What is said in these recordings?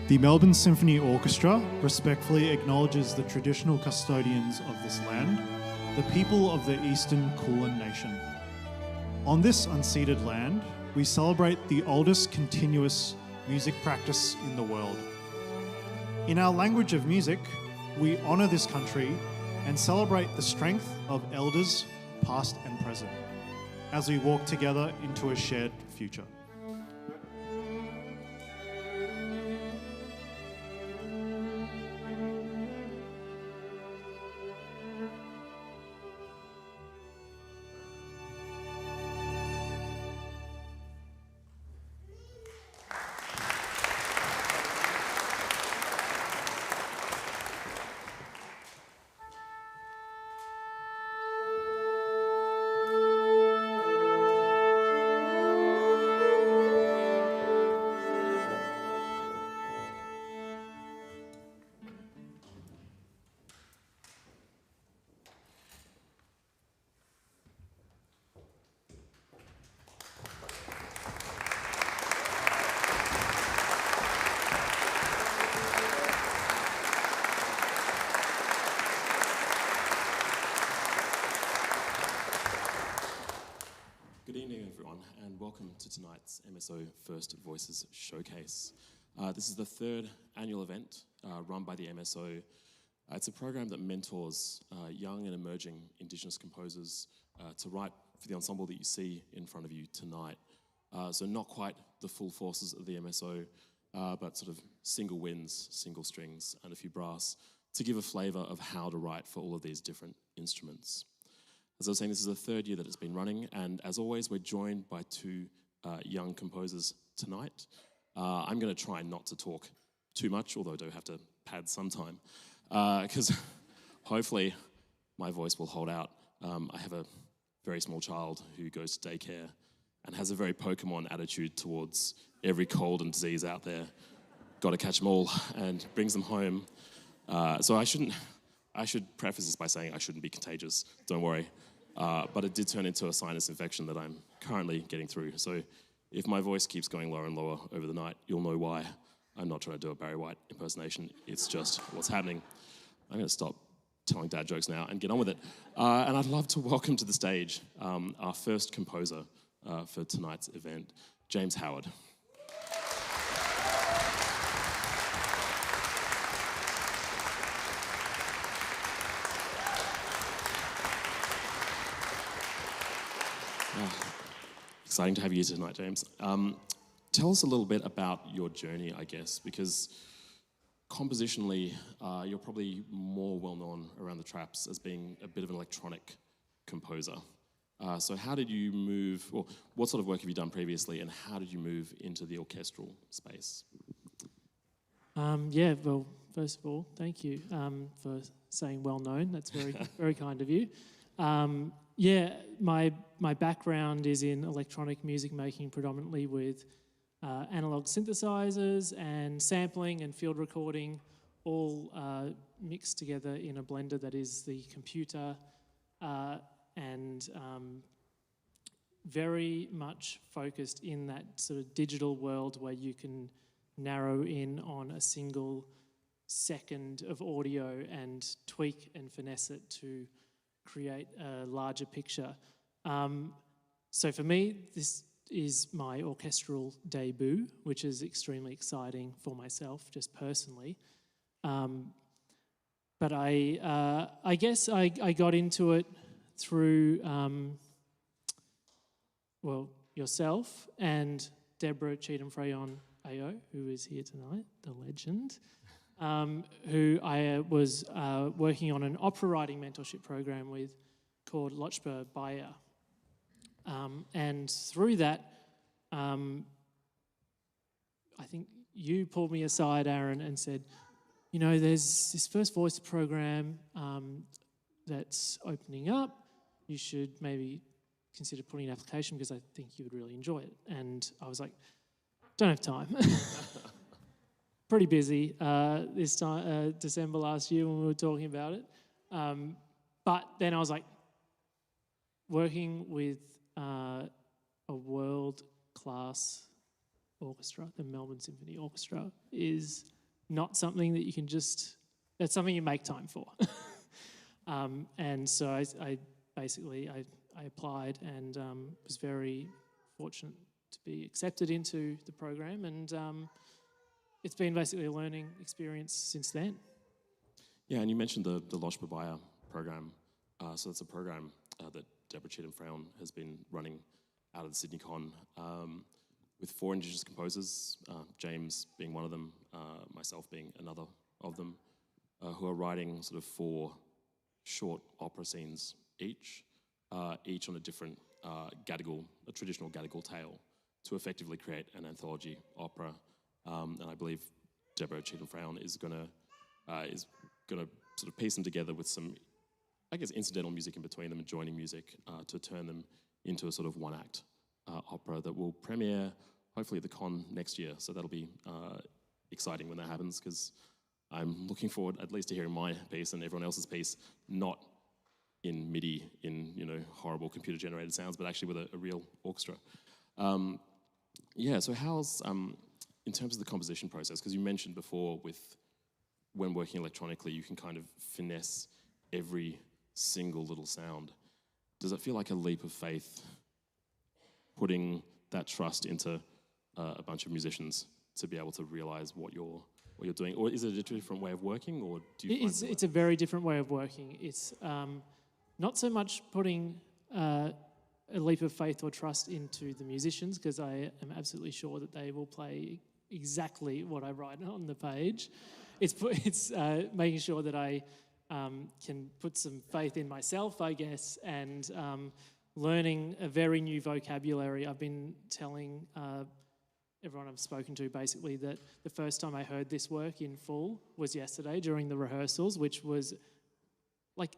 The Melbourne Symphony Orchestra respectfully acknowledges the traditional custodians of this land, the people of the Eastern Kulin Nation. On this unceded land, we celebrate the oldest continuous music practice in the world. In our language of music, we honour this country and celebrate the strength of elders, past and present, as we walk together into a shared future. Good evening, everyone, and welcome to tonight's MSO First Voices Showcase. This is the third annual event run by the MSO. It's a program that mentors young and emerging Indigenous composers to write for the ensemble that you see in front of you tonight. So not quite the full forces of the MSO, but sort of single winds, single strings, and a few brass to give a flavour of how to write for all of these different instruments. As I was saying, this is the third year that it's been running, and as always, we're joined by two young composers tonight. I'm going to try not to talk too much, although I do have to pad some time, because hopefully my voice will hold out. I have a very small child who goes to daycare and has a very Pokemon attitude towards every cold and disease out there. Got to catch them all, and brings them home. So I should preface this by saying I shouldn't be contagious, don't worry. But it did turn into a sinus infection that I'm currently getting through. So if my voice keeps going lower and lower over the night, you'll know why. I'm not trying to do a Barry White impersonation. It's just what's happening. I'm going to stop telling dad jokes now and get on with it. And I'd love to welcome to the stage our first composer for tonight's event, James Howard. Exciting to have you here tonight, James. Tell us a little bit about your journey, I guess, because compositionally, you're probably more well-known around the traps as being a bit of an electronic composer. So how did you move, or what sort of work have you done previously, and how did you move into the orchestral space? Yeah, well, first of all, thank you for saying well-known. That's very, very kind of you. Yeah, my background is in electronic music making, predominantly with analog synthesizers and sampling and field recording, all mixed together in a blender that is the computer, and very much focused in that sort of digital world where you can narrow in on a single second of audio and tweak and finesse it to create a larger picture. So for me, this is my orchestral debut, which is extremely exciting for myself, just personally. But I guess I got into it through, well, yourself and Deborah Cheatham-Freyon AO, who is here tonight, the legend. Who I was working on an opera writing mentorship program with called Lochba Bayer. And through that, I think you pulled me aside, Aaron, and said, you know, there's this first voice program that's opening up. You should maybe consider putting an application because I think you would really enjoy it. And I was like, don't have time. Pretty busy this time, December last year when we were talking about it. But then I was like, working with a world-class orchestra, the Melbourne Symphony Orchestra, is not something that you can just, that's something you make time for. And so I basically applied and was very fortunate to be accepted into the program, and it's been basically a learning experience since then. Yeah, and you mentioned the Losh Babaya program. So it's a program that Deborah Cheetham-Frown has been running out of the Sydney Con with 4 Indigenous composers, James being one of them, myself being another of them, who are writing sort of 4 short opera scenes each on a different Gadigal, a traditional Gadigal tale, to effectively create an anthology opera. And I believe Deborah Cheetham-Frown is gonna sort of piece them together with some, I guess, incidental music in between them and joining music to turn them into a sort of one-act opera that will premiere hopefully at the Con next year. So that'll be exciting when that happens, because I'm looking forward at least to hearing my piece and everyone else's piece, not in MIDI, in horrible computer-generated sounds, but actually with a real orchestra. So how's, in terms of the composition process, because you mentioned before when working electronically, you can kind of finesse every single little sound. Does it feel like a leap of faith putting that trust into a bunch of musicians to be able to realise what you're doing? Or is it a different way of working, or do you It's a very different way of working. It's not so much putting a leap of faith or trust into the musicians, because I am absolutely sure that they will play exactly what I write on the page. It's making sure that I can put some faith in myself, I guess, and learning a very new vocabulary. I've been telling everyone I've spoken to basically that the first time I heard this work in full was yesterday during the rehearsals, which was like,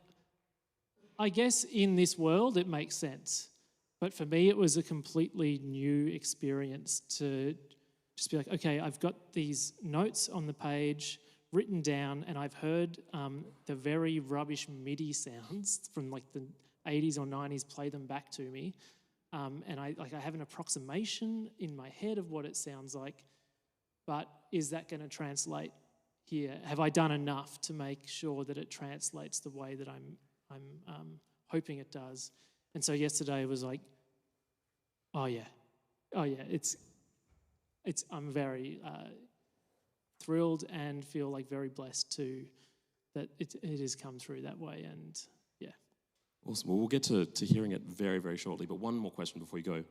I guess in this world it makes sense, but for me it was a completely new experience to just be like, okay, I've got these notes on the page written down, and I've heard the very rubbish MIDI sounds from like the 80s or 90s play them back to me. And I have an approximation in my head of what it sounds like, but is that going to translate here? Have I done enough to make sure that it translates the way that I'm hoping it does? And so yesterday was like, oh yeah, I'm very thrilled and feel like very blessed too that it has come through that way, and yeah. Awesome. Well, we'll get to hearing it very, very shortly, but one more question before you go.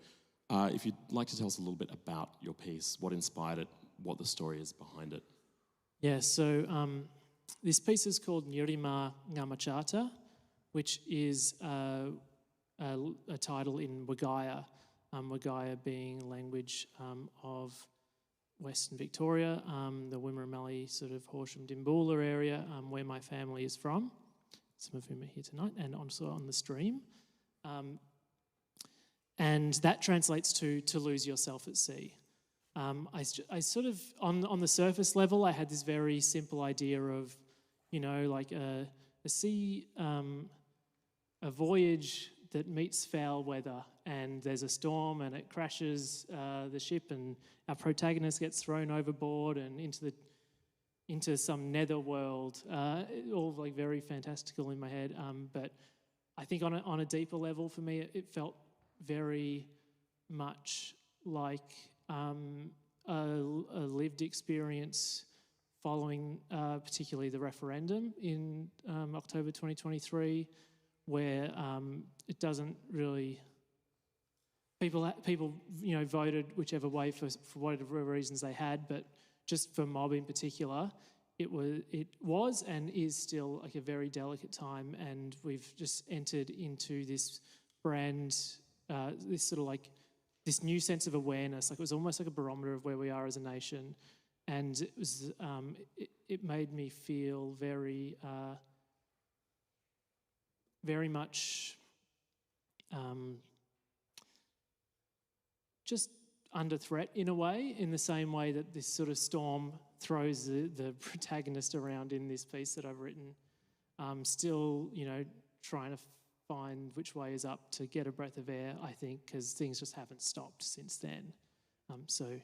If you'd like to tell us a little bit about your piece, what inspired it, what the story is behind it. Yeah, so this piece is called Nyirrimarr Ngamatyata, which is a title in Wagaya, Wagaya being language of Western Victoria, the Wimmera sort of Horsham Dimboola area, where my family is from. Some of whom are here tonight, and also on the stream. And that translates to lose yourself at sea. I sort of, on the surface level, I had this very simple idea of, like a sea, a voyage that meets foul weather, and there's a storm and it crashes the ship, and our protagonist gets thrown overboard and into some netherworld, all like very fantastical in my head. But I think on a deeper level for me, it felt very much like a lived experience following particularly the referendum in October 2023, where it doesn't really... People voted whichever way for whatever reasons they had, but just for mob in particular, it was and is still like a very delicate time, and we've just entered into this this sort of like this new sense of awareness. Like it was almost like a barometer of where we are as a nation, and it was it made me feel very very much just under threat in a way, in the same way that this sort of storm throws the protagonist around in this piece that I've written. Still, trying to find which way is up to get a breath of air, I think, because things just haven't stopped since then. So,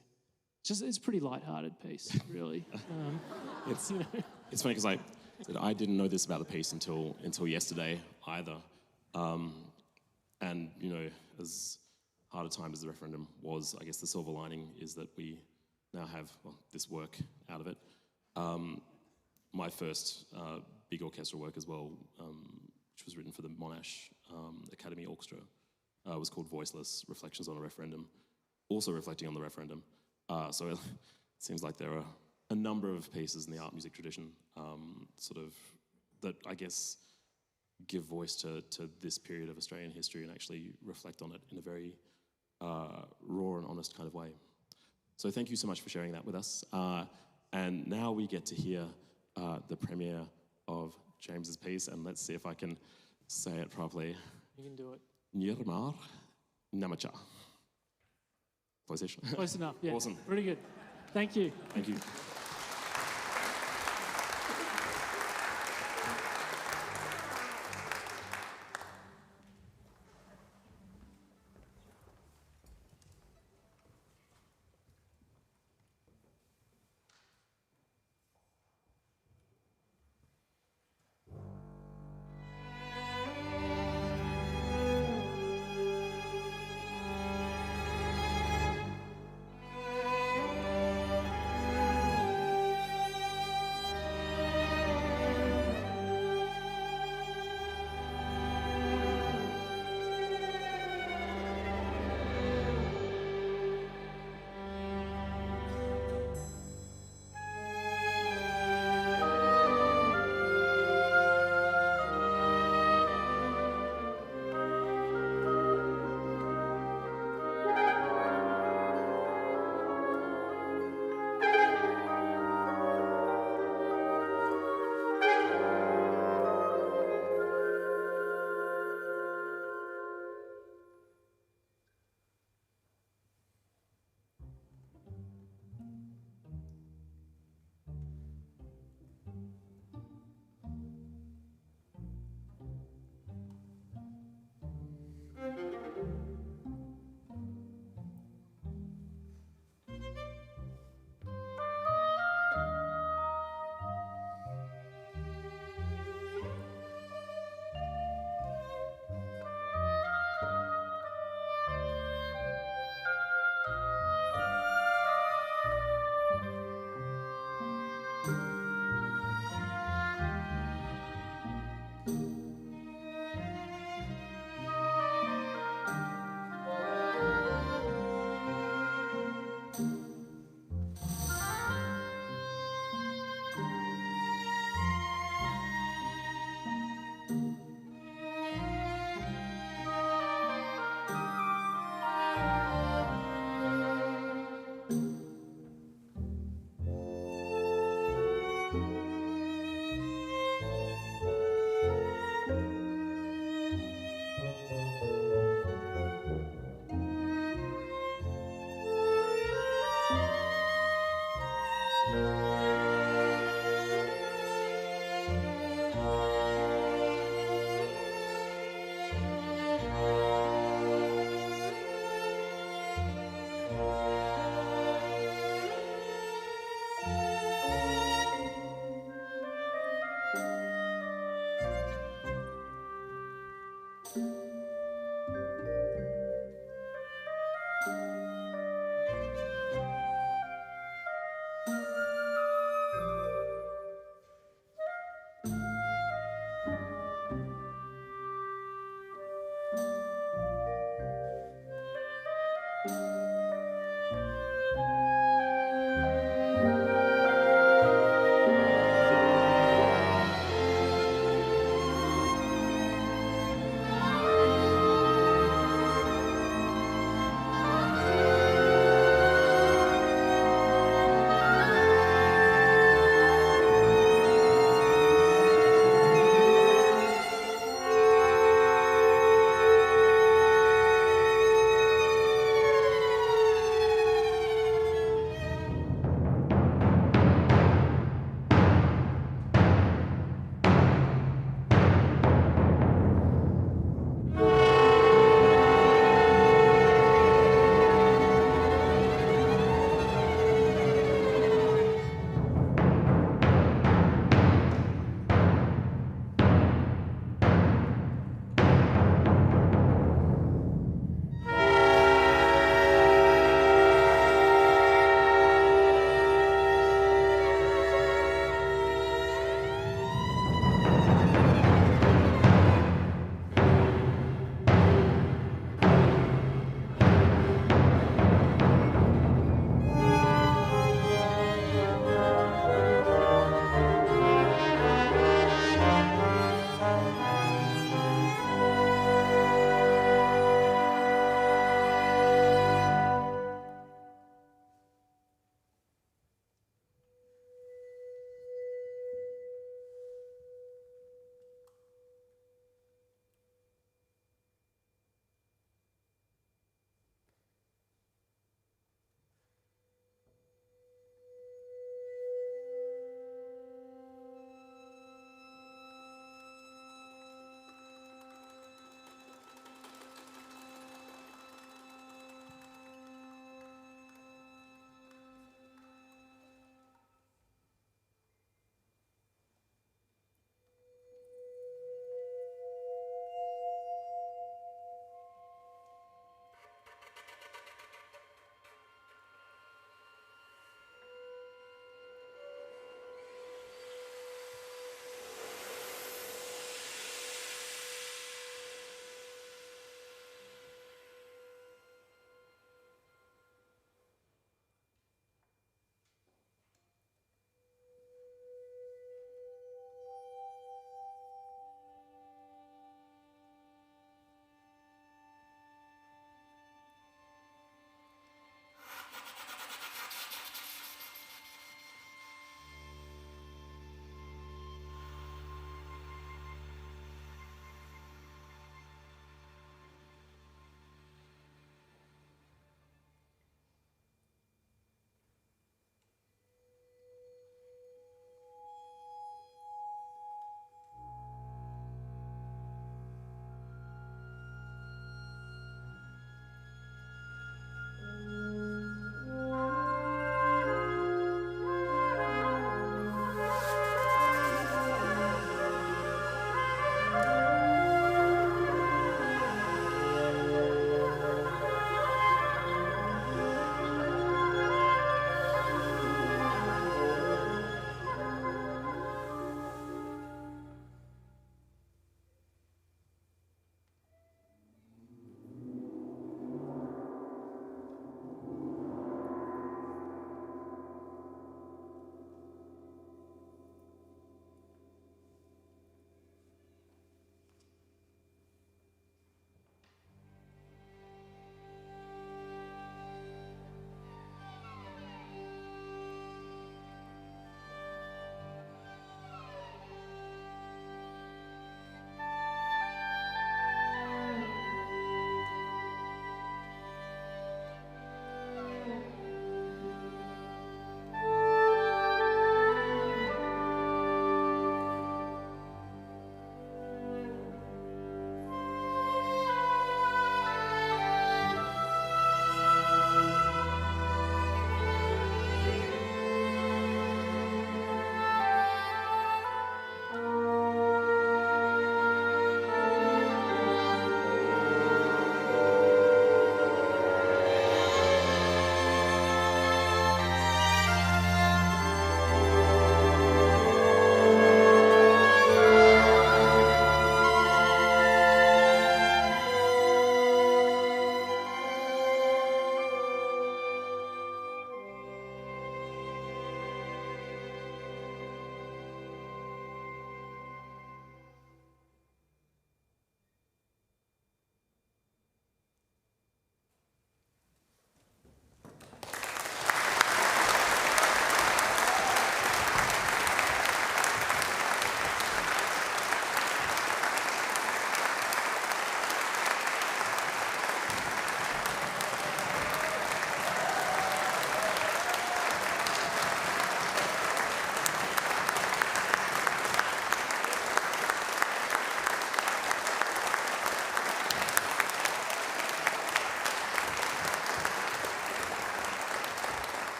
it's a pretty light-hearted piece, really. It's it's funny because I didn't know this about the piece until yesterday either, and as hard a time as the referendum was, I guess the silver lining is that we now have this work out of it. My first big orchestral work as well, which was written for the Monash Academy Orchestra, was called Voiceless: Reflections on a Referendum, also reflecting on the referendum. So it seems like there are a number of pieces in the art music tradition that I guess give voice to this period of Australian history and actually reflect on it in a very raw and honest kind of way. So thank you so much for sharing that with us. And now we get to hear the premiere of James's piece, and let's see if I can say it properly. You can do it. Nyirrimarr, Namacha. Close enough, yeah. Awesome. Pretty good. Thank you. Thank you.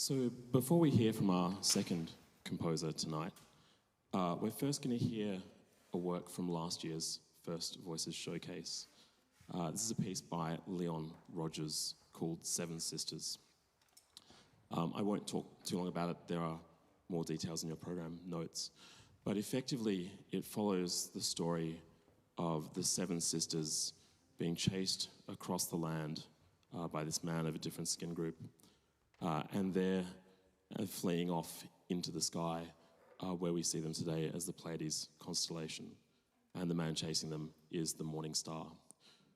So before we hear from our second composer tonight, we're first going to hear a work from last year's First Voices Showcase. This is a piece by Leon Rogers called Seven Sisters. I won't talk too long about it. There are more details in your program notes. But effectively, it follows the story of the seven sisters being chased across the land by this man of a different skin group. And they're fleeing off into the sky where we see them today as the Pleiades constellation. And the man chasing them is the morning star.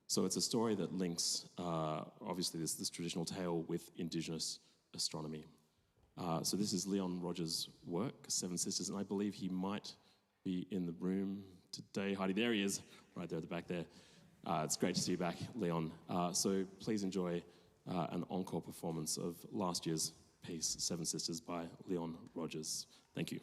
So it's a story that links, obviously, this traditional tale with Indigenous astronomy. So this is Leon Rogers' work, Seven Sisters, and I believe he might be in the room today. Heidi, there he is, right there at the back there. It's great to see you back, Leon. So please enjoy an encore performance of last year's piece, Seven Sisters by Leon Rogers. Thank you.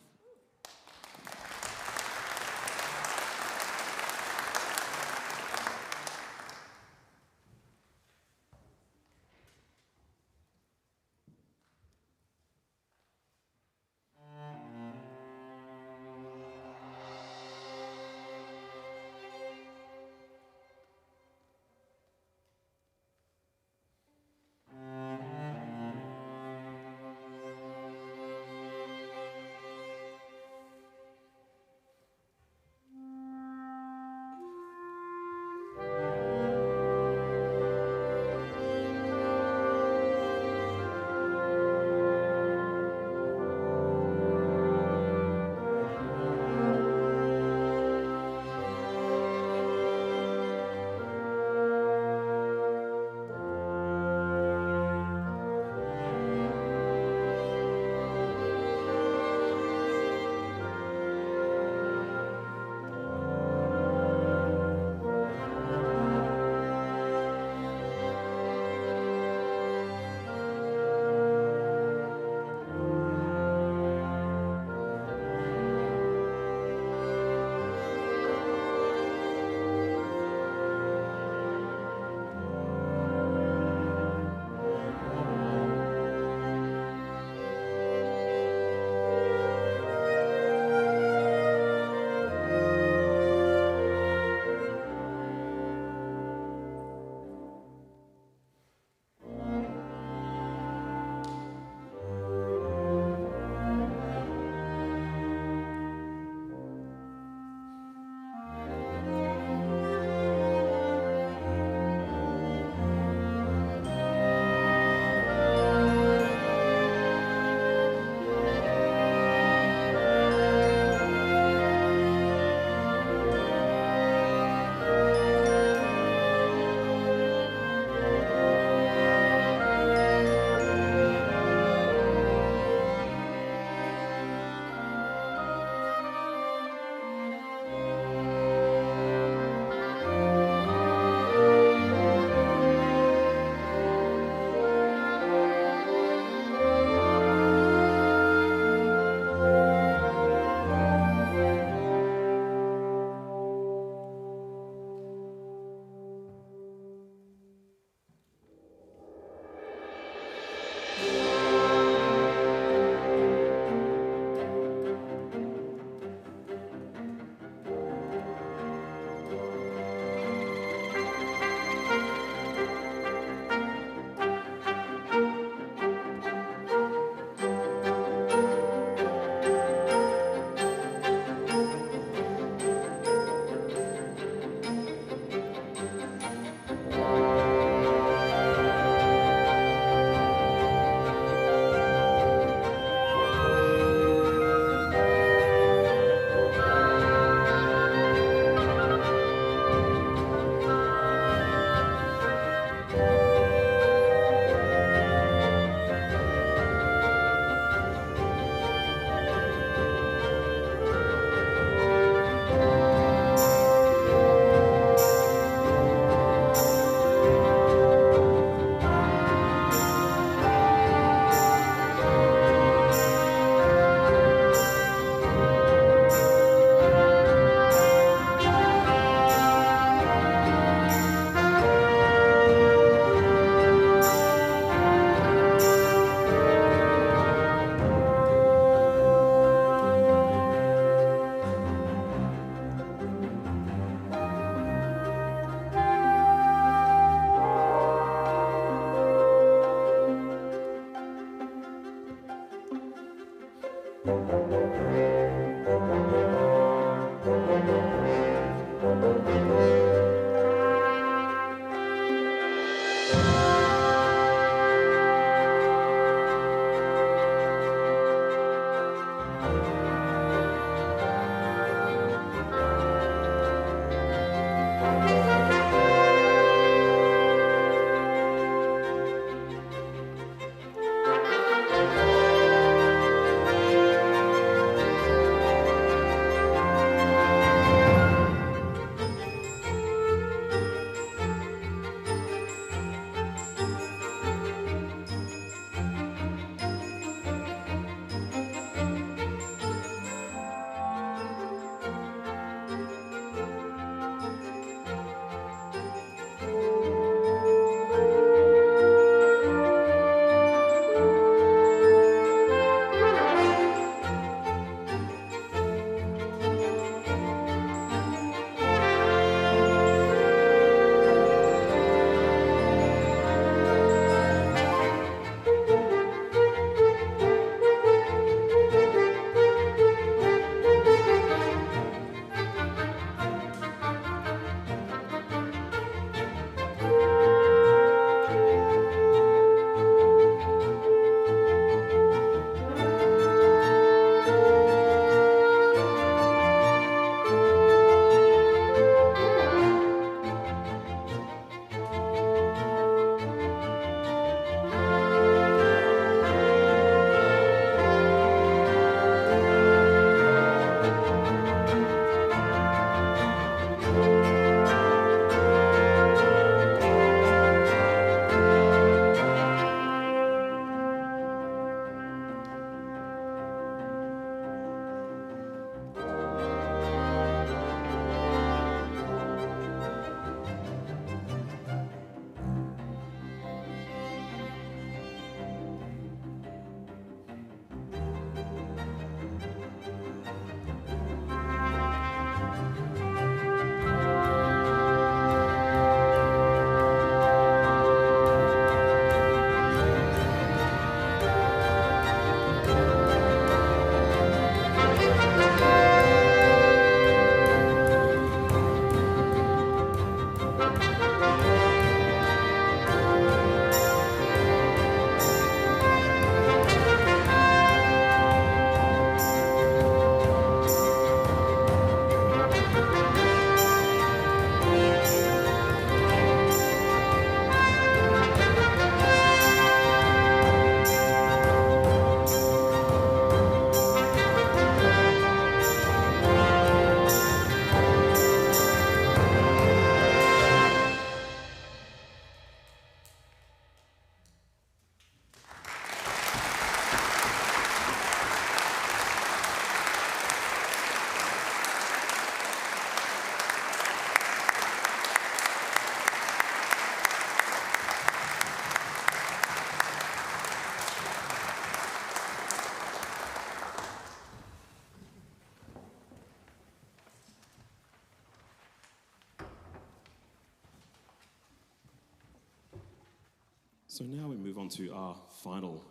So now we move on to our final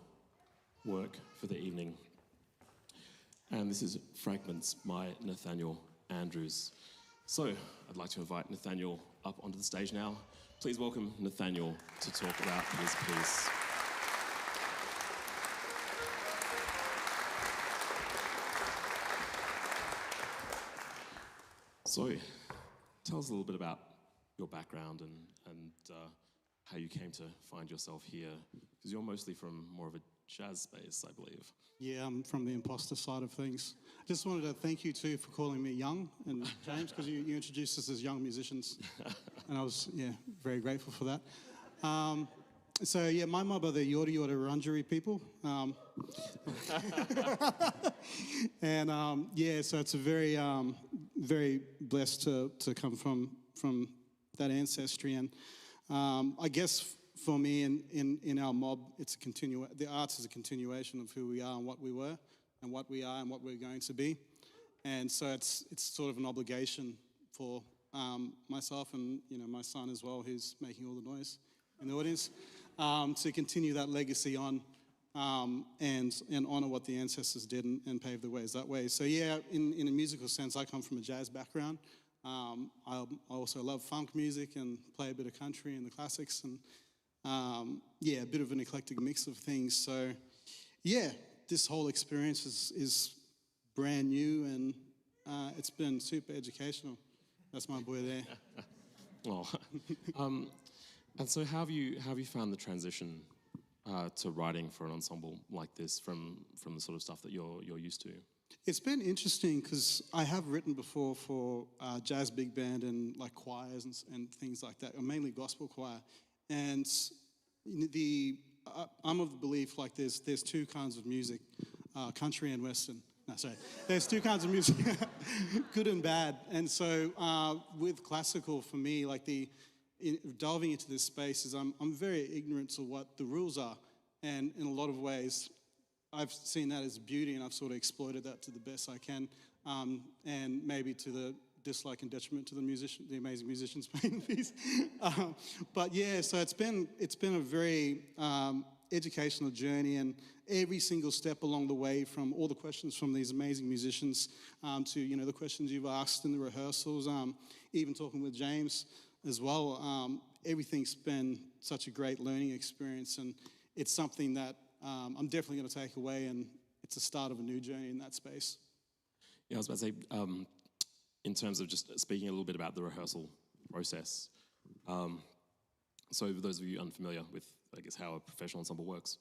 work for the evening. And this is Fragments by Nathaniel Andrews. So I'd like to invite Nathaniel up onto the stage now. Please welcome Nathaniel to talk about his piece. So tell us a little bit about your background and how you came to find yourself here, because you're mostly from more of a jazz space, I believe. Yeah, I'm from the imposter side of things. Just wanted to thank you too for calling me young, and James, because you introduced us as young musicians, and I was very grateful for that. So yeah, my mob are the Yorta Yorta Wurundjeri people, and so it's a very blessed to come from that ancestry, and I guess for me in our mob, it's the arts is a continuation of who we are and what we were, and what we are and what we're going to be, and so it's sort of an obligation for myself and my son as well, who's making all the noise in the audience, to continue that legacy on and honour what the ancestors did and pave the ways that way. So yeah, in a musical sense, I come from a jazz background. I also love funk music and play a bit of country and the classics, and yeah, a bit of an eclectic mix of things. So yeah, this whole experience is brand new, and it's been super educational. That's my boy there. Oh. And so how have you found the transition to writing for an ensemble like this from the sort of stuff that you're used to? It's been interesting because I have written before for jazz big band and like choirs and things like that, or mainly gospel choir. And I'm of the belief like there's two kinds of music, country and western. No, sorry. There's two kinds of music, good and bad. And so with classical, for me, like delving into this space is I'm very ignorant to what the rules are. And in a lot of ways, I've seen that as beauty, and I've sort of exploited that to the best I can, and maybe to the dislike and detriment to the amazing musicians playing the piece. But yeah, so it's been a very educational journey, and every single step along the way, from all the questions from these amazing musicians to the questions you've asked in the rehearsals, even talking with James as well. Everything's been such a great learning experience, and it's something that I'm definitely going to take away, and it's the start of a new journey in that space. Yeah, I was about to say, in terms of just speaking a little bit about the rehearsal process. So for those of you unfamiliar with, I guess, how a professional ensemble works,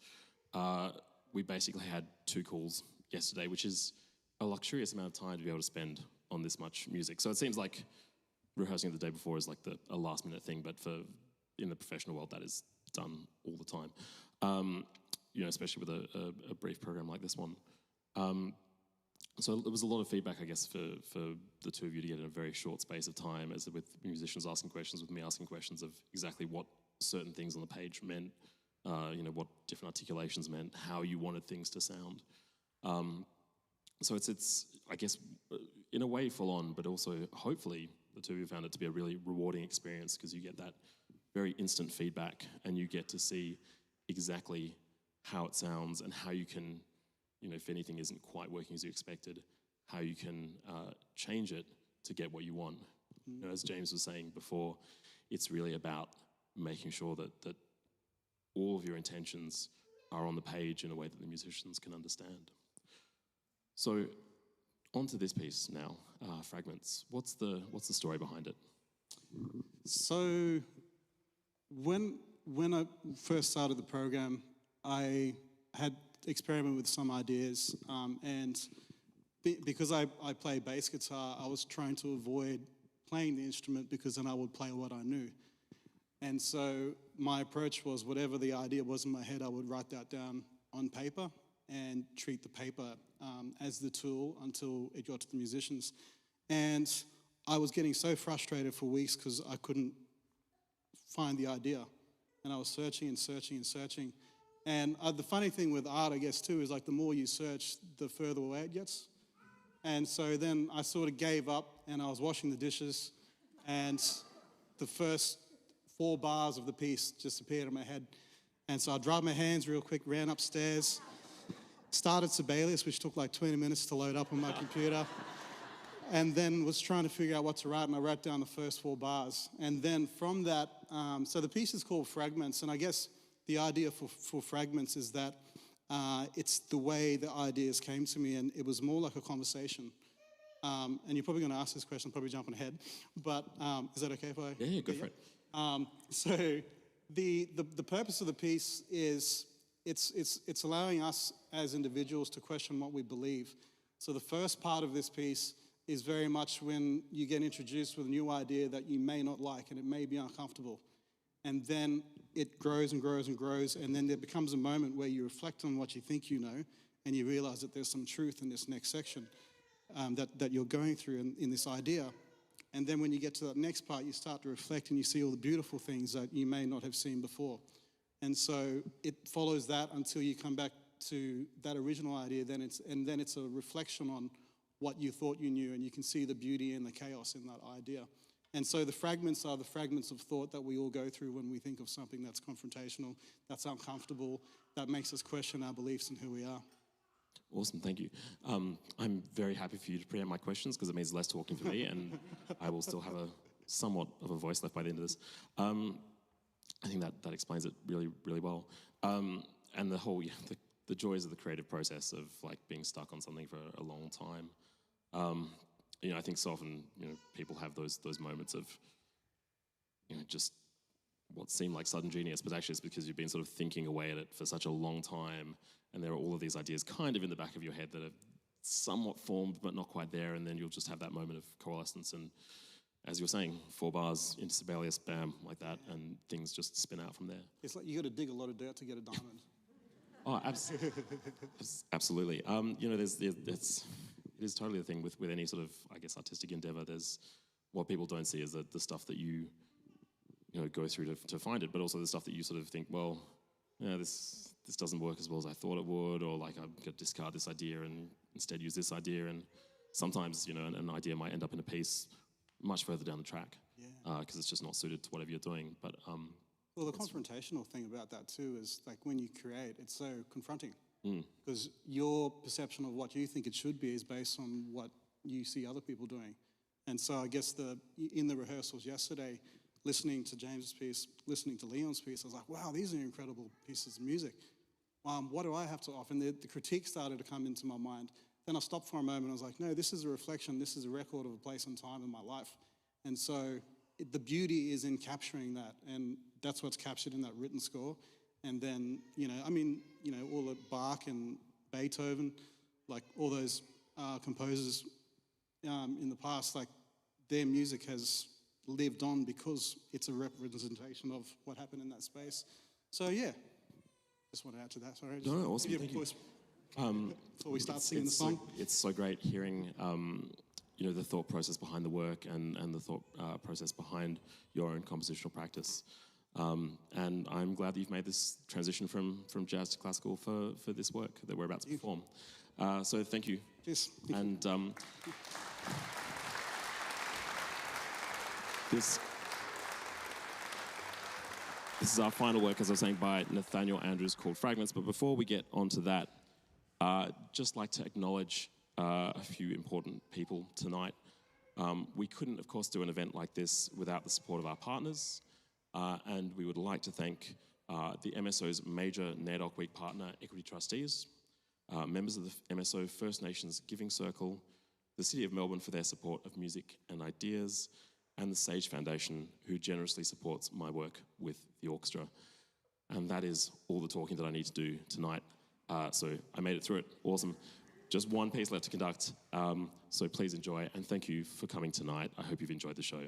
we basically had 2 calls yesterday, which is a luxurious amount of time to be able to spend on this much music. So it seems like rehearsing the day before is like a last-minute thing, but in the professional world, that is done all the time. Especially with a brief program like this one. So there was a lot of feedback, I guess, for the two of you to get in a very short space of time, as with musicians asking questions, with me asking questions of exactly what certain things on the page meant, what different articulations meant, how you wanted things to sound. So it's I guess, in a way full on, but also hopefully the two of you found it to be a really rewarding experience, because you get that very instant feedback and you get to see exactly how it sounds and how you can, if anything isn't quite working as you expected, how you can change it to get what you want. As James was saying before, it's really about making sure that all of your intentions are on the page in a way that the musicians can understand. So, on to this piece now, Fragments. What's the story behind it? So, when I first started the program, I had experimented with some ideas, and because I play bass guitar, I was trying to avoid playing the instrument, because then I would play what I knew. And so my approach was, whatever the idea was in my head, I would write that down on paper and treat the paper as the tool until it got to the musicians. And I was getting so frustrated for weeks because I couldn't find the idea. And I was searching and searching and searching. And the funny thing with art, I guess, too, is like the more you search, the further away it gets. And so then I sort of gave up, and I was washing the dishes, and the first 4 bars of the piece just appeared in my head. And so I dried my hands real quick, ran upstairs, started Sibelius, which took like 20 minutes to load up on my computer, and then was trying to figure out what to write, and I wrote down the first 4 bars. And then from that, so the piece is called Fragments, and I guess the idea for Fragments is that it's the way the ideas came to me, and it was more like a conversation. And you're probably going to ask this question, probably jumping ahead, but is that okay if I? Yeah, go for it. So the purpose of the piece is it's allowing us as individuals to question what we believe. So the first part of this piece is very much when you get introduced with a new idea that you may not like, and it may be uncomfortable. And then it grows and grows and grows, and then there becomes a moment where you reflect on what you think you know, and you realize that there's some truth in this next section that you're going through in this idea. And then when you get to that next part, you start to reflect and you see all the beautiful things that you may not have seen before. And so it follows that until you come back to that original idea, then it's a reflection on what you thought you knew, and you can see the beauty and the chaos in that idea. And so the fragments are the fragments of thought that we all go through when we think of something that's confrontational, that's uncomfortable, that makes us question our beliefs and who we are. Awesome, thank you. I'm very happy for you to preempt my questions because it means less talking for me, and I will still have a somewhat of a voice left by the end of this. I think that explains it really, really well. And the whole, the joys of the creative process of like being stuck on something for a long time. I think so often, people have those moments of, just what seemed like sudden genius, but actually it's because you've been sort of thinking away at it for such a long time, and there are all of these ideas kind of in the back of your head that are somewhat formed but not quite there, and then you'll just have that moment of coalescence, and as you were saying, 4 bars, into Sibelius, bam, like that, and things just spin out from there. It's like you got to dig a lot of dirt to get a diamond. Oh, absolutely. It is totally the thing with any sort of, I guess, artistic endeavor. There's what people don't see is that the stuff that you go through to find it, but also the stuff that you sort of think, well, this doesn't work as well as I thought it would, or like I'm going to discard this idea and instead use this idea. And sometimes, an idea might end up in a piece much further down the track because it's just not suited to whatever you're doing. But well, the confrontational thing about that too is like when you create, it's so confronting because your perception of what you think it should be is based on what you see other people doing. And so I guess in the rehearsals yesterday, listening to James's piece, listening to Leon's piece, I was like, wow, these are incredible pieces of music. What do I have to offer? And the critique started to come into my mind. Then I stopped for a moment. I was like, no, this is a reflection. This is a record of a place and time in my life. And so the beauty is in capturing that. And that's what's captured in that written score. And then, all the Bach and Beethoven, like all those composers in the past, like their music has lived on because it's a representation of what happened in that space. So, yeah. Just want to add to that. Sorry. No, awesome. Thank you. Before we start singing the song. It's so great hearing, the thought process behind the work and the thought process behind your own compositional practice. And I'm glad that you've made this transition from jazz to classical for this work that we're about to perform. So thank you. Yes. And this is our final work, as I was saying, by Nathaniel Andrews called Fragments. But before we get onto that, just like to acknowledge a few important people tonight. We couldn't, of course, do an event like this without the support of our partners. And we would like to thank the MSO's major NAIDOC Week partner, Equity Trustees, members of the MSO First Nations Giving Circle, the City of Melbourne for their support of music and ideas, and the Sage Foundation, who generously supports my work with the orchestra. And that is all the talking that I need to do tonight. So I made it through it. Awesome. Just one piece left to conduct. So please enjoy, and thank you for coming tonight. I hope you've enjoyed the show.